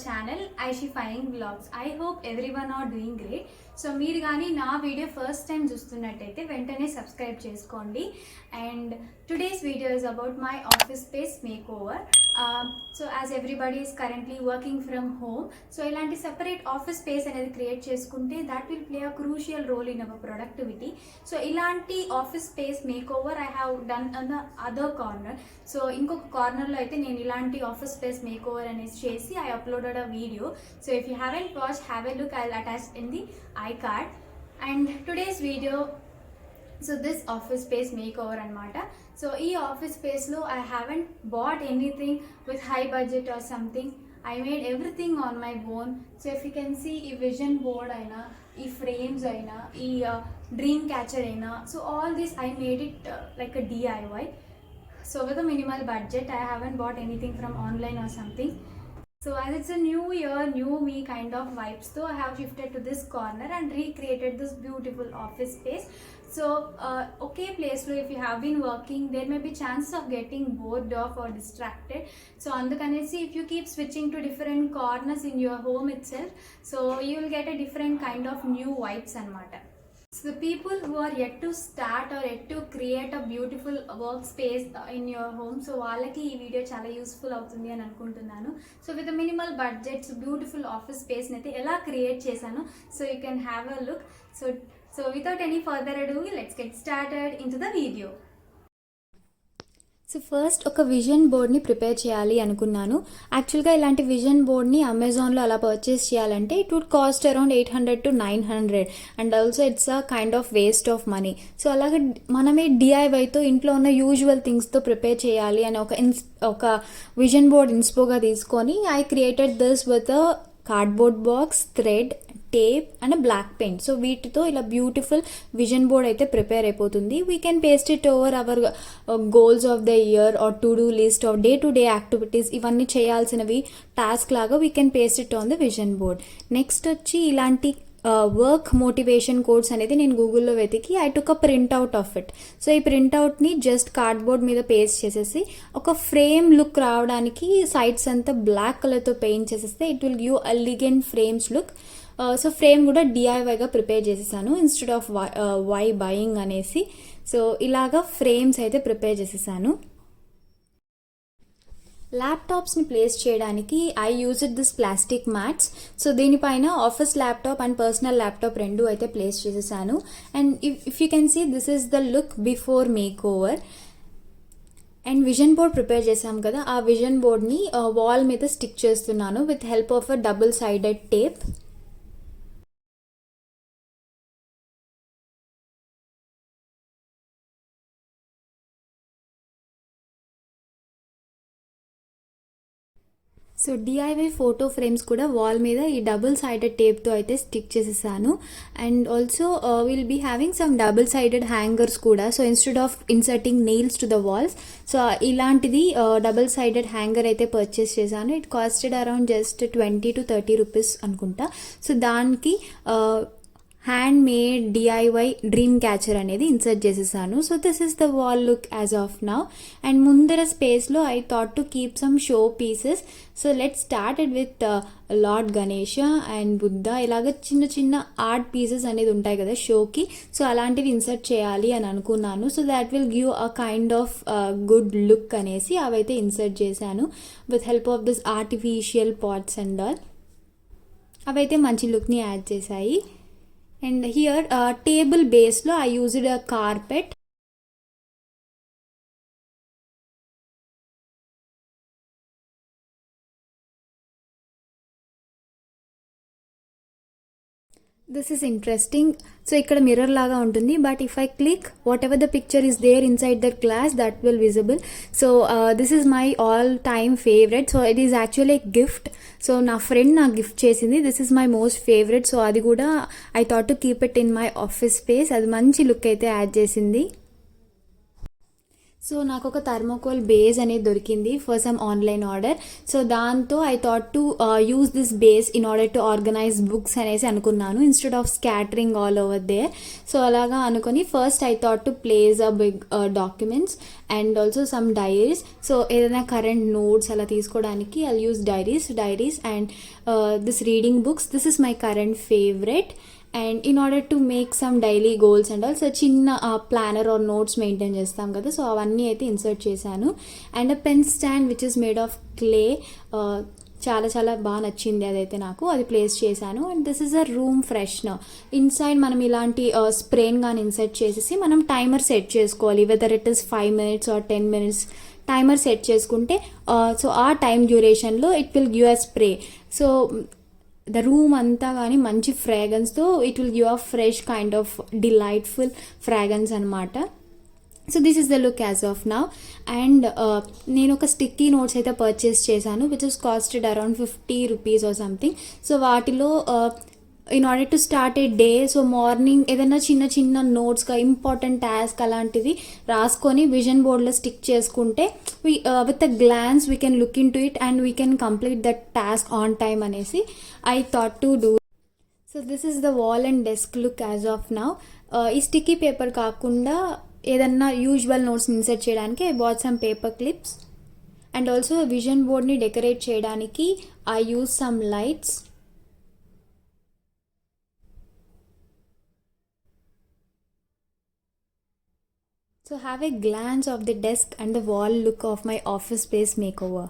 channel Aish vlogs. I hope everyone are doing great. So మీరు కానీ నా video first time చూస్తున్నట్టయితే వెంటనే సబ్స్క్రైబ్ చేసుకోండి. And today's video is about my office space makeover. So as everybody is currently working from home, so ఇలాంటి separate office space అనేది create చేసుకుంటే that will play a crucial role in our productivity. So ఇలాంటి office space makeover I have done on the other corner. So ఇంకొక కార్నర్లో అయితే నేను ఇలాంటి office space make over అనేది చేసి I uploaded a video. So if you haven't watch, have a look, I will attach in the iCard. And today's video, so this office space makeover anamata. So ee office space lo I haven't bought anything with high budget or something. I made everything on my own. So if you can see ee vision board aina, ee frames aina, ee dream catcher aina, so all this I made it like a DIY. So with a minimal budget, I haven't bought anything from online or something. So as it's a new year, new me kind of vibes, so I have shifted to this corner and recreated this beautiful office space. So okay place lo if you have been working, there may be chances of getting bored of or distracted. So andukanesi if you keep switching to different corners in your home itself, so you will get a different kind of new vibes anamata. So the people who are yet to start or yet to create a beautiful workspace in your home, so వాళ్ళకి ఈ video చాలా useful అవుతుంది అని అనుకుంటున్నాను. So with minimal budgets beautiful office స్పేస్ని అయితే ఎలా create చేశాను, so you can have a look. So without any further ado, let's get started in to the video. So first ఒక విజన్ బోర్డ్ని ప్రిపేర్ చేయాలి అనుకున్నాను. యాక్చువల్గా ఇలాంటి విజన్ బోర్డ్ని అమెజాన్లో అలా పర్చేస్ చేయాలంటే it would cost around 800 to 900 and also it's a kind of waste of money. So అలాగే మనమే డిఐవైతో ఇంట్లో ఉన్న యూజువల్ థింగ్స్తో ప్రిపేర్ చేయాలి అని ఒక విజన్ బోర్డ్ ఇన్స్పోగా తీసుకొని I created this with a cardboard box, thread, tape and black paint. So వీటితో ఇలా బ్యూటిఫుల్ విజన్ బోర్డ్ అయితే ప్రిపేర్ అయిపోతుంది. We can paste it over our goals of the year or to do list of day to day activities, ఇవన్నీ చేయాల్సినవి task లాగా we can paste it on the vision board. Next వచ్చి ఇలాంటి work motivation quotes అనేది నేను గూగుల్లో వెతికి I took a printout of it. So ఈ ప్రింట్అవుట్ని జస్ట్ కార్డ్బోర్డ్ మీద పేస్ట్ చేసేసి ఒక ఫ్రేమ్ లుక్ రావడానికి సైడ్స్ అంతా బ్లాక్ కలర్తో పెయింట్ చేసేస్తే it will give elegant frames look. So frame కూడా డిఐవైగా ప్రిపేర్ చేసేసాను ఇన్స్టెడ్ ఆఫ్ వై బయింగ్ అనేసి. సో ఇలాగా ఫ్రేమ్స్ అయితే ప్రిపేర్ చేసేసాను. ల్యాప్టాప్స్ని ప్లేస్ చేయడానికి I used this plastic mats. So దీనిపైన office laptop and personal laptop రెండు అయితే ప్లేస్ చేసేసాను. And if you can see this is the look before make over. And vision board prepare చేసాం కదా, ఆ విజన్ బోర్డ్ని వాల్ మీద స్టిక్ చేస్తున్నాను with help of a double sided tape. So DIY photo frames కూడా wall మీద ఈ double sided టేప్తో అయితే స్టిక్ చేసేసాను. And also will be having some double sided hangers కూడా. So instead of inserting nails to the walls, so ఇలాంటిది double sided hanger అయితే purchase చేశాను. It costed around just 20 to 30 rupees అనుకుంటా. So దానికి hand made DIY dream catcher అనేది insert చేసేసాను. So this is the wall look as of now. And ముందర స్పేస్లో I thought to keep some show pieces. So let's started with lord Ganesha and Buddha, ఇలాగ చిన్న చిన్న art pieces అనేది ఉంటాయి కదా షోకి. సో అలాంటివి ఇన్సర్ట్ చేయాలి అని అనుకున్నాను. So that will give a kind of good look అనేసి అవైతే ఇన్సర్ట్ చేశాను with help of this artificial pots and all. అవైతే మంచి లుక్ని యాడ్ చేశాయి. And here table base lo I used a carpet. This is interesting. So ikkada mirror laga untundi, but if I click, whatever the picture is there inside that glass, that will visible. So this is my all time favorite. So it is actually a gift. So na friend na gift chesindi. This is my most favorite. So adi kuda I thought to keep it in my office space. Adi manchi look aithe add chesindi. So నాకు ఒక thermocol base అనేది దొరికింది for some online order. So దాంతో I thought to use this base in order to organise books అనేసి అనుకున్నాను, instead of scattering all over there. So అలాగా అనుకుని first I thought to place a big documents and also some diaries. So ఏదైనా current notes అలా తీసుకోవడానికి I use diaries and this reading books. This is my current favourite. And in order to make some daily goals and all, so చిన్న planner or notes maintain చేస్తాం కదా, సో అవన్నీ అయితే insert చేశాను. And a pen stand which is made of clay, చాలా చాలా బాగా నచ్చింది అదైతే నాకు, అది ప్లేస్ చేశాను. And this is a room freshener. Inside మనం ఇలాంటి స్ప్రేని కానీ ఇన్సర్ట్ చేసేసి మనం టైమర్ సెట్ చేసుకోవాలి, whether it is 5 minutes or 10 minutes timer set చేసుకుంటే సో ఆ టైం డ్యూరేషన్లో it will give a spray. So the room అంతా కానీ మంచి ఫ్రాగ్రెన్స్తో it will give a fresh kind of delightful fragrance అనమాట. So this is the look as of now. And నేను ఒక స్టిక్కీ నోట్స్ అయితే పర్చేస్ చేశాను which is costed around 50 rupees or something. So వాటిలో in order to start a day, so morning ఏదైనా చిన్న చిన్న నోట్స్గా important task అలాంటిది రాసుకొని విజన్ బోర్డ్లో స్టిక్ చేసుకుంటే with a glance we can look into it and we can complete that task on time అనేసి I thought to do. So this is the wall and desk look as of now. ఈ sticky paper కాకుండా ఏదన్నా usual notes insert చేయడానికి I bought some paper clips. And also vision బోర్డ్ని decorate చేయడానికి I use some lights. So have a glance of the desk and the wall look of my office space makeover.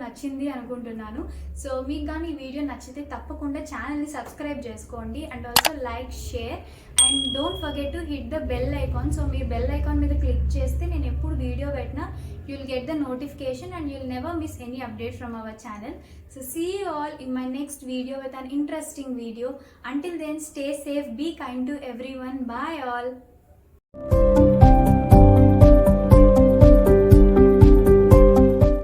నచ్చింది అనుకుంటున్నాను. So మీకు కానీ ఈ video నచ్చితే తప్పకుండా ఛానల్ని సబ్స్క్రైబ్ చేసుకోండి and also like, share and don't forget to hit the bell icon. So మీరు బెల్ ఐకాన్ మీద క్లిక్ చేస్తే నేను ఎప్పుడు వీడియో పెట్టినా you will get the notification and you will never miss any update from our channel. So see you all in my next video with an interesting video. Until then, stay safe, be kind to everyone. Bye all.